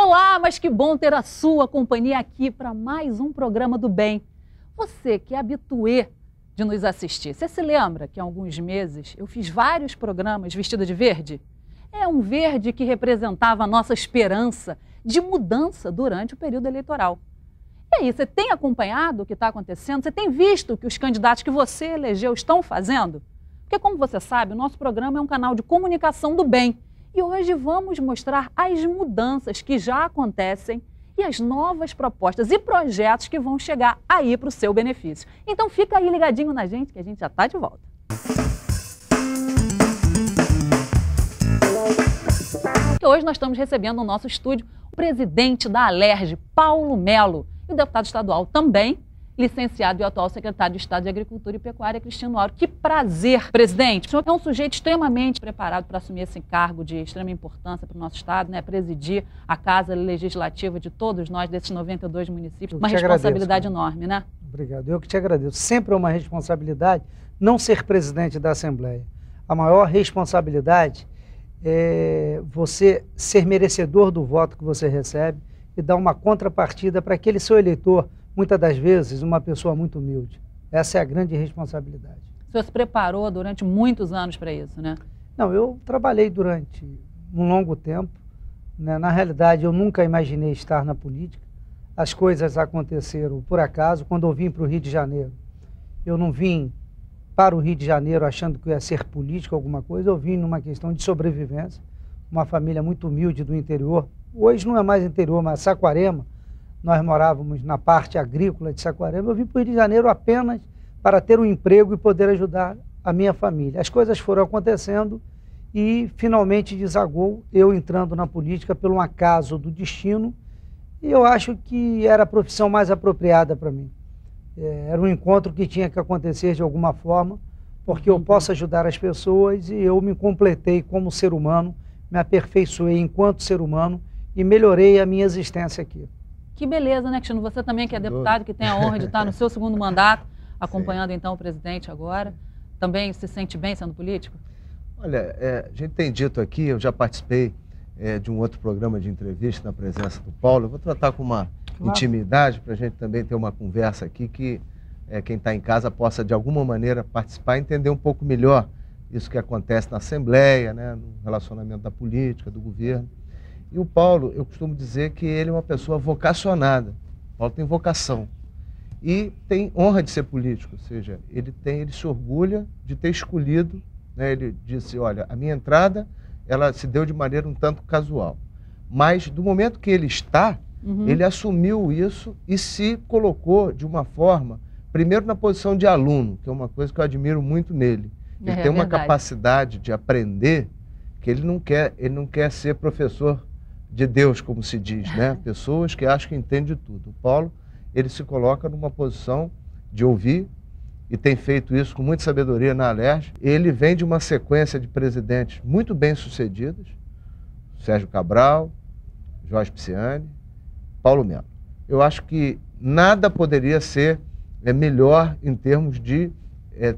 Olá, mas que bom ter a sua companhia aqui para mais um programa do bem. Você que é habituê de nos assistir, você se lembra que há alguns meses eu fiz vários programas vestida de verde? É um verde que representava a nossa esperança de mudança durante o período eleitoral. E aí, você tem acompanhado o que está acontecendo? Você tem visto o que os candidatos que você elegeu estão fazendo? Porque, como você sabe, o nosso programa é um canal de comunicação do bem. E hoje vamos mostrar as mudanças que já acontecem e as novas propostas e projetos que vão chegar aí para o seu benefício. Então fica aí ligadinho na gente que a gente já está de volta. E hoje nós estamos recebendo no nosso estúdio o presidente da Alerj, Paulo Melo, e o deputado estadual também, licenciado e atual secretário de Estado de Agricultura e Pecuária, Cristiano Auro. Que prazer, presidente. O senhor é um sujeito extremamente preparado para assumir esse cargo de extrema importância para o nosso Estado, né? Presidir a Casa Legislativa de todos nós, desses 92 municípios. Uma responsabilidade enorme, né? Obrigado. Eu que te agradeço. Sempre é uma responsabilidade não ser presidente da Assembleia. A maior responsabilidade é você ser merecedor do voto que você recebe e dar uma contrapartida para aquele seu eleitor, muitas das vezes, uma pessoa muito humilde. Essa é a grande responsabilidade. O senhor se preparou durante muitos anos para isso, né? Não, eu trabalhei durante um longo tempo, né? Na realidade, eu nunca imaginei estar na política. As coisas aconteceram por acaso. Quando eu vim para o Rio de Janeiro, eu não vim para o Rio de Janeiro achando que ia ser político alguma coisa. Eu vim numa questão de sobrevivência. Uma família muito humilde do interior. Hoje não é mais interior, mas Saquarema. Nós morávamos na parte agrícola de Saquarema. Eu vim para o Rio de Janeiro apenas para ter um emprego e poder ajudar a minha família. As coisas foram acontecendo e finalmente desagou eu entrando na política pelo acaso do destino. E eu acho que era a profissão mais apropriada para mim. Era um encontro que tinha que acontecer de alguma forma, porque eu posso ajudar as pessoas e eu me completei como ser humano, me aperfeiçoei enquanto ser humano e melhorei a minha existência aqui. Que beleza, né, Cristiano? Você também que é deputado, que tem a honra de estar no seu segundo mandato, acompanhando então o presidente agora. Também se sente bem sendo político? Olha, a gente tem dito aqui, eu já participei de um outro programa de entrevista na presença do Paulo. Eu vou tratar com uma intimidade para a gente também ter uma conversa aqui que quem está em casa possa de alguma maneira participar e entender um pouco melhor isso que acontece na Assembleia, né, no relacionamento da política, do governo. E o Paulo, eu costumo dizer que ele é uma pessoa vocacionada. O Paulo tem vocação e tem honra de ser político, ou seja, ele se orgulha de ter escolhido, né, ele disse, olha, a minha entrada, ela se deu de maneira um tanto casual, mas do momento que ele está, ele assumiu isso e se colocou de uma forma, primeiro na posição de aluno, que é uma coisa que eu admiro muito nele. Ele tem uma capacidade de aprender que ele não quer ser professor de Deus, como se diz, né? Pessoas que acham que entendem de tudo. O Paulo, ele se coloca numa posição de ouvir e tem feito isso com muita sabedoria na Alerj. Ele vem de uma sequência de presidentes muito bem-sucedidos, Sérgio Cabral, Jorge Pisciani, Paulo Melo. Eu acho que nada poderia ser melhor em termos de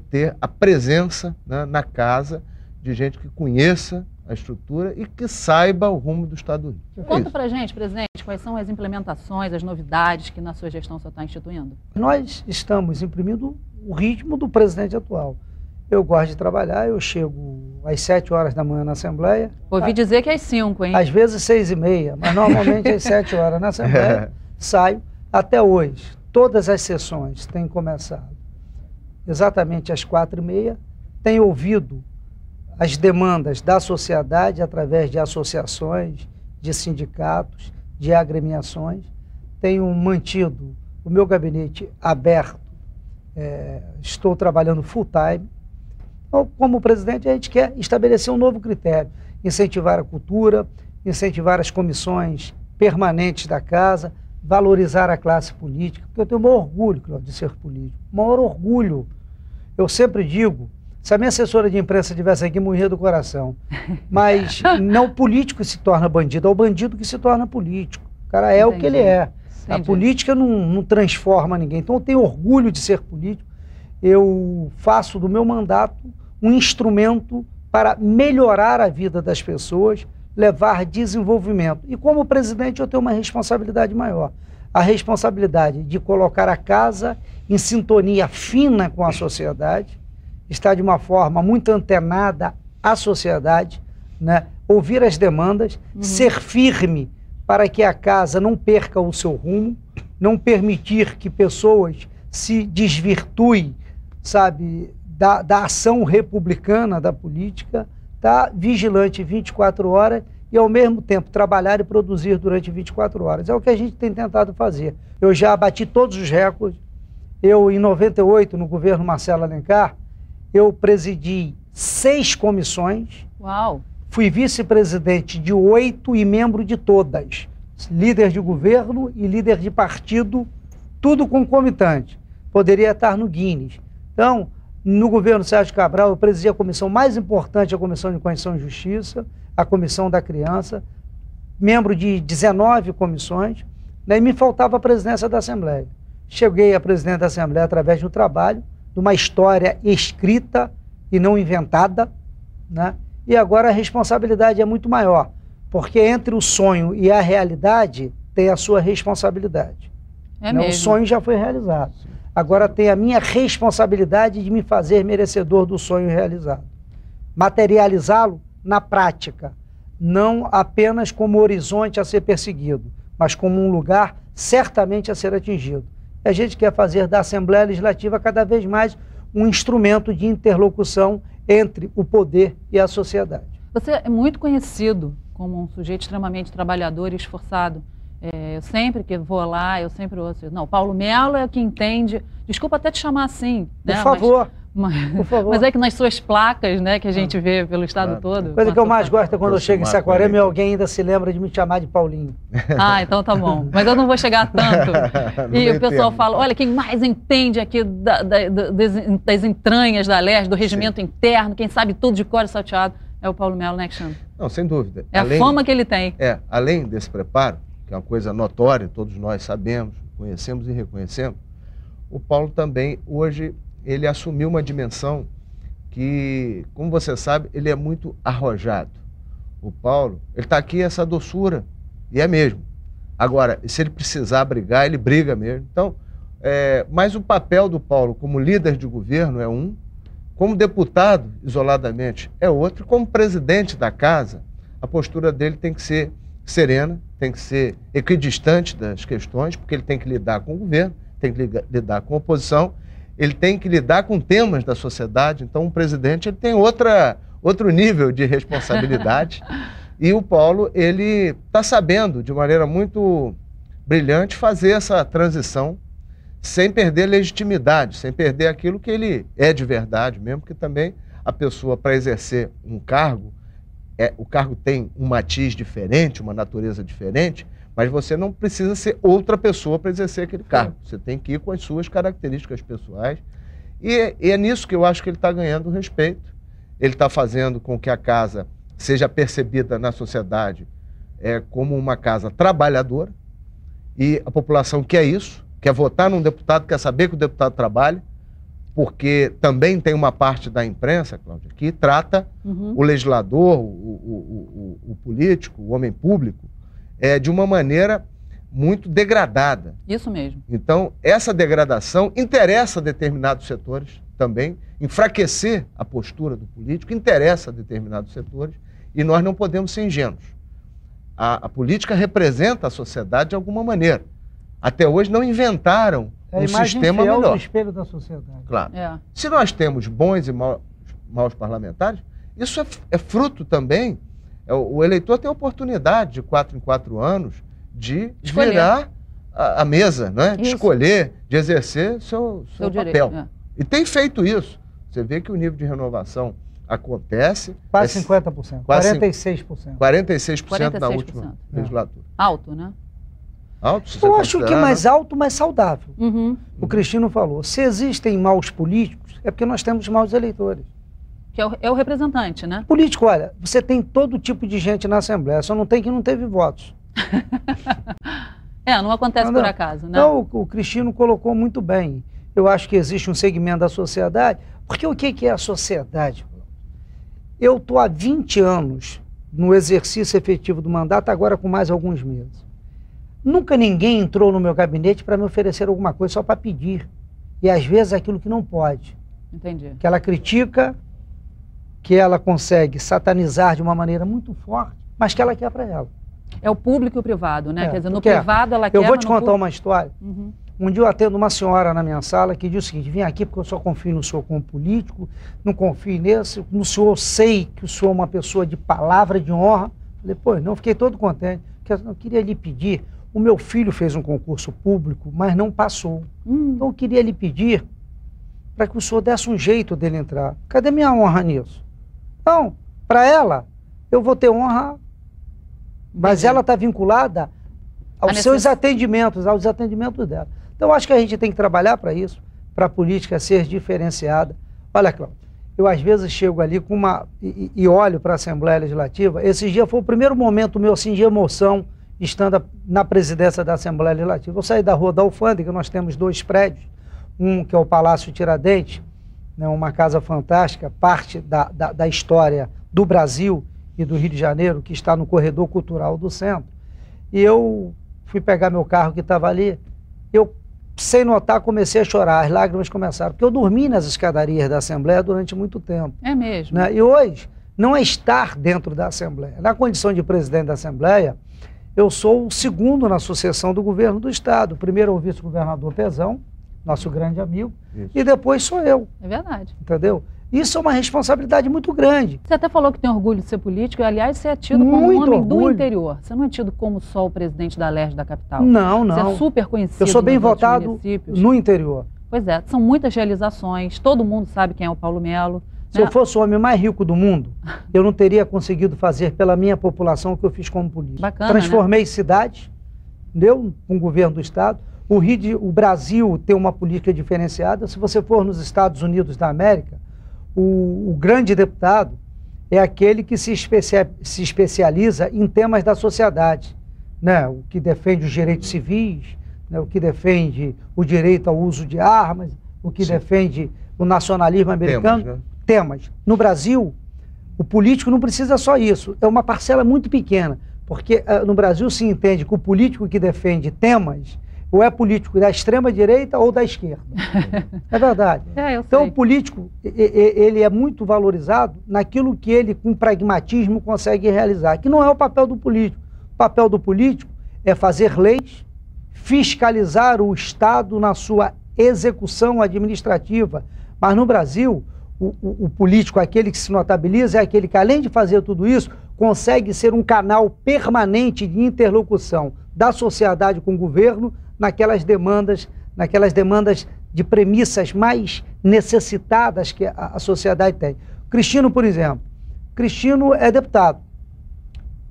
ter a presença, né, na casa de gente que conheça a estrutura e que saiba o rumo do Estado do Rio. Conta pra gente, presidente, quais são as implementações, as novidades que na sua gestão você está instituindo? Nós estamos imprimindo o ritmo do presidente atual. Eu gosto de trabalhar, eu chego às 7 horas da manhã na Assembleia. Ouvi dizer que às 5, hein? Às vezes 6h30, mas normalmente às 7 horas na Assembleia. Saio. Até hoje, todas as sessões têm começado exatamente às 4h30. Tenho ouvido as demandas da sociedade através de associações, de sindicatos, de agremiações. Tenho mantido o meu gabinete aberto, estou trabalhando full time. Então, como presidente, a gente quer estabelecer um novo critério, incentivar a cultura, incentivar as comissões permanentes da casa, valorizar a classe política, porque eu tenho o maior orgulho, Cláudio, de ser político, o maior orgulho. Eu sempre digo, se a minha assessora de imprensa estivesse aqui, morria do coração. Mas não o político que se torna bandido, é o bandido que se torna político. O cara é o que ele é. A política não transforma ninguém. Então eu tenho orgulho de ser político. Eu faço do meu mandato um instrumento para melhorar a vida das pessoas levar desenvolvimento. E como presidente eu tenho uma responsabilidade maior. A responsabilidade de colocar a casa em sintonia fina com a sociedade, estar de uma forma muito antenada à sociedade, né? Ouvir as demandas, ser firme para que a casa não perca o seu rumo, não permitir que pessoas se desvirtuem, sabe, da ação republicana da política, tá vigilante 24 horas e, ao mesmo tempo, trabalhar e produzir durante 24 horas. É o que a gente tem tentado fazer. Eu já bati todos os recordes. Eu, em 98, no governo Marcelo Alencar, eu presidi 6 comissões. Uau! Fui vice-presidente de 8 e membro de todas. Líder de governo e líder de partido, tudo concomitante. Poderia estar no Guinness. Então, no governo Sérgio Cabral, eu presidi a comissão mais importante, a Comissão de Constituição e Justiça, a Comissão da Criança, membro de 19 comissões, né, e me faltava a presidência da Assembleia. Cheguei à presidência da Assembleia através do trabalho, de uma história escrita e não inventada, né? E agora a responsabilidade é muito maior, porque entre o sonho e a realidade tem a sua responsabilidade. É né? mesmo. O sonho já foi realizado. Agora tem a minha responsabilidade de me fazer merecedor do sonho realizado. Materializá-lo na prática, não apenas como horizonte a ser perseguido, mas como um lugar certamente a ser atingido. E a gente quer fazer da Assembleia Legislativa cada vez mais um instrumento de interlocução entre o poder e a sociedade. Você é muito conhecido como um sujeito extremamente trabalhador e esforçado. Eu sempre que vou lá, eu sempre ouço, não, Paulo Mello é que entende, desculpa até te chamar assim, né? Por favor. Por favor. Mas é que nas suas placas, né, que a gente vê pelo estado todo. Coisa que eu mais gosto é quando eu chego em Saquarema e alguém ainda se lembra de me chamar de Paulinho. Ah, então tá bom. Mas eu não vou chegar tanto. E o pessoal fala, olha, quem mais entende aqui das entranhas da Alerj, do regimento interno, quem sabe tudo de cor e salteado, é o Paulo Mello, né, Cristiano? Não, sem dúvida. É a fama que ele tem. Além desse preparo, que é uma coisa notória, todos nós sabemos, conhecemos e reconhecemos, o Paulo também, hoje, ele assumiu uma dimensão que, como você sabe, ele é muito arrojado. O Paulo, ele está aqui essa doçura, e é mesmo. Agora, se ele precisar brigar, ele briga mesmo. Então, mas o papel do Paulo como líder de governo é um, como deputado, isoladamente, é outro, como presidente da casa, a postura dele tem que ser serena, tem que ser equidistante das questões, porque ele tem que lidar com o governo, tem que lidar com a oposição, ele tem que lidar com temas da sociedade. Então, um presidente ele tem outro nível de responsabilidade. E o Paulo, ele está sabendo, de maneira muito brilhante, fazer essa transição sem perder legitimidade, sem perder aquilo que ele é de verdade mesmo, porque também a pessoa, para exercer um cargo, o cargo tem um matiz diferente, uma natureza diferente, mas você não precisa ser outra pessoa para exercer aquele cargo. Você tem que ir com as suas características pessoais. E é nisso que eu acho que ele está ganhando respeito. Ele está fazendo com que a casa seja percebida na sociedade como uma casa trabalhadora. E a população quer isso, quer votar num deputado, quer saber que o deputado trabalha, porque também tem uma parte da imprensa, Cláudia, que trata o legislador, o político, o homem público, de uma maneira muito degradada. Isso mesmo. Então, essa degradação interessa a determinados setores também, enfraquecer a postura do político interessa a determinados setores, e nós não podemos ser ingênuos. A política representa a sociedade de alguma maneira. Até hoje não inventaram um sistema melhor. É o espelho da sociedade. Claro. Se nós temos bons e maus parlamentares, isso é fruto também. O eleitor tem a oportunidade de 4 em 4 anos de virar a mesa, né? De escolher, de exercer seu papel. E tem feito isso. Você vê que o nível de renovação acontece. Quase 50%. 46%. 46% na última legislatura. Alto, né? Alto, eu acho que mais alto, mais saudável. O Cristino falou, se existem maus políticos, é porque nós temos maus eleitores. Que é o representante, né? Político, olha, você tem todo tipo de gente na Assembleia, só não tem que não teve votos. Não acontece por acaso, né? Então, o Cristino colocou muito bem. Eu acho que existe um segmento da sociedade, porque o que é a sociedade? Eu estou há 20 anos no exercício efetivo do mandato, agora com mais alguns meses. Nunca ninguém entrou no meu gabinete para me oferecer alguma coisa só para pedir. E às vezes aquilo que não pode. Entendi. Que ela critica, que ela consegue satanizar de uma maneira muito forte, mas que ela quer para ela. É o público e o privado, né? Quer dizer, no quer. privado ela quer... Eu vou te contar uma história. Uhum. Um dia eu atendo uma senhora na minha sala que diz o seguinte: vim aqui porque eu só confio no senhor como político, não confio nesse, no senhor eu sei que o senhor é uma pessoa de palavra, de honra. Falei, pô, não, fiquei todo contente. Eu queria lhe pedir, o meu filho fez um concurso público, mas não passou. Então eu queria lhe pedir para que o senhor desse um jeito dele entrar. Cadê minha honra nisso? Então, para ela, eu vou ter honra, mas ela está vinculada aos seus atendimentos, aos atendimentos dela. Então, eu acho que a gente tem que trabalhar para isso, para a política ser diferenciada. Olha, Cláudio, eu às vezes chego ali com e olho para a Assembleia Legislativa. Esse dia foi o primeiro momento meu assim, de emoção, estando na presidência da Assembleia Legislativa. Eu saí da Rua da Alfândega, nós temos 2 prédios, um que é o Palácio Tiradentes, né, uma casa fantástica, parte da história do Brasil e do Rio de Janeiro, que está no corredor cultural do centro. E eu fui pegar meu carro que estava ali, eu, sem notar, comecei a chorar, as lágrimas começaram, porque eu dormi nas escadarias da Assembleia durante muito tempo. É mesmo? Né? E hoje, não é estar dentro da Assembleia. Na condição de presidente da Assembleia, eu sou o segundo na sucessão do governo do Estado. Primeiro é o vice-governador Pezão, nosso grande amigo, e depois sou eu. É verdade. Entendeu? Isso é uma responsabilidade muito grande. Você até falou que tem orgulho de ser político, e aliás, você é tido como um homem do interior. Você não é tido como só o presidente da Alerj da capital. Não, não. Você é super conhecido. Eu sou bem votado no interior. Pois é, são muitas realizações, todo mundo sabe quem é o Paulo Melo. Se eu fosse o homem mais rico do mundo, eu não teria conseguido fazer pela minha população o que eu fiz como político. Bacana, transformei cidades, entendeu? Com o governo do Estado. O Brasil tem uma política diferenciada. Se você for nos Estados Unidos da América, o grande deputado é aquele que se especializa em temas da sociedade, né? O que defende os direitos civis, né? O que defende o direito ao uso de armas, o que defende o nacionalismo americano. Temas. No Brasil, o político não precisa só isso, é uma parcela muito pequena, porque no Brasil se entende que o político que defende temas ou é político da extrema-direita ou da esquerda. É verdade. Então, o político, ele é muito valorizado naquilo que ele, com pragmatismo, consegue realizar, que não é o papel do político. O papel do político é fazer leis, fiscalizar o Estado na sua execução administrativa. Mas no Brasil, o político, aquele que se notabiliza, é aquele que, além de fazer tudo isso, consegue ser um canal permanente de interlocução da sociedade com o governo, naquelas demandas de premissas mais necessitadas que a sociedade tem. Cristino, por exemplo. Cristino é deputado.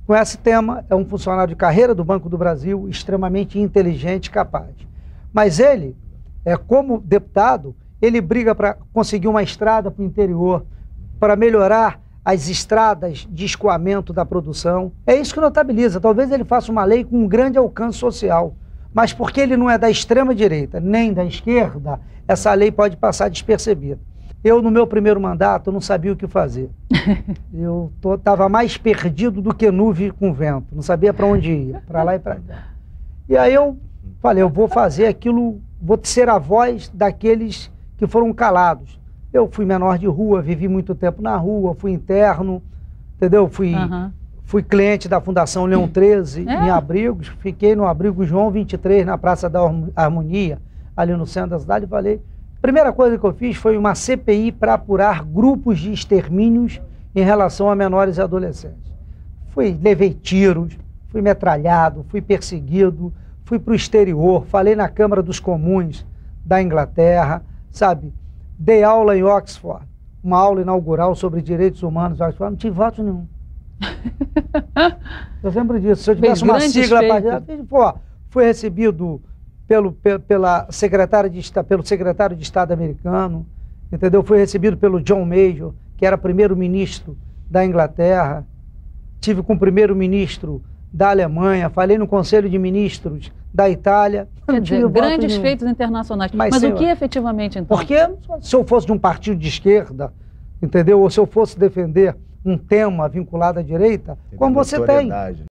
Com esse tema, é um funcionário de carreira do Banco do Brasil, extremamente inteligente e capaz. Mas ele, como deputado, ele briga para conseguir uma estrada para o interior, para melhorar as estradas de escoamento da produção. É isso que notabiliza. Talvez ele faça uma lei com um grande alcance social, mas porque ele não é da extrema-direita nem da esquerda, essa lei pode passar despercebida. Eu, no meu primeiro mandato, não sabia o que fazer. Eu estava mais perdido do que nuvem com vento, não sabia para onde ia, para lá e para cá. E aí eu falei, eu vou fazer aquilo, vou ser a voz daqueles que foram calados. Eu fui menor de rua, vivi muito tempo na rua, fui interno, entendeu? Fui cliente da Fundação Leão 13 em abrigos, fiquei no abrigo João 23, na Praça da Harmonia, ali no centro da cidade, e falei, a primeira coisa que eu fiz foi uma CPI para apurar grupos de extermínios em relação a menores e adolescentes. Levei tiros, fui metralhado, fui perseguido, fui para o exterior, falei na Câmara dos Comuns da Inglaterra, sabe? Dei aula em Oxford, uma aula inaugural sobre direitos humanos em Oxford, não tive voto nenhum. Eu lembro disso. Se eu tivesse uma sigla para... Fui recebido pelo secretário de Estado americano, entendeu? Fui recebido pelo John Major, que era primeiro-ministro da Inglaterra. Tive com o primeiro-ministro da Alemanha, falei no Conselho de Ministros da Itália. Quer dizer, grandes feitos internacionais. Mas o que efetivamente, então? Porque se eu fosse de um partido de esquerda, entendeu? Ou se eu fosse defender um tema vinculado à direita, Teve como você tem. notoriedade, né?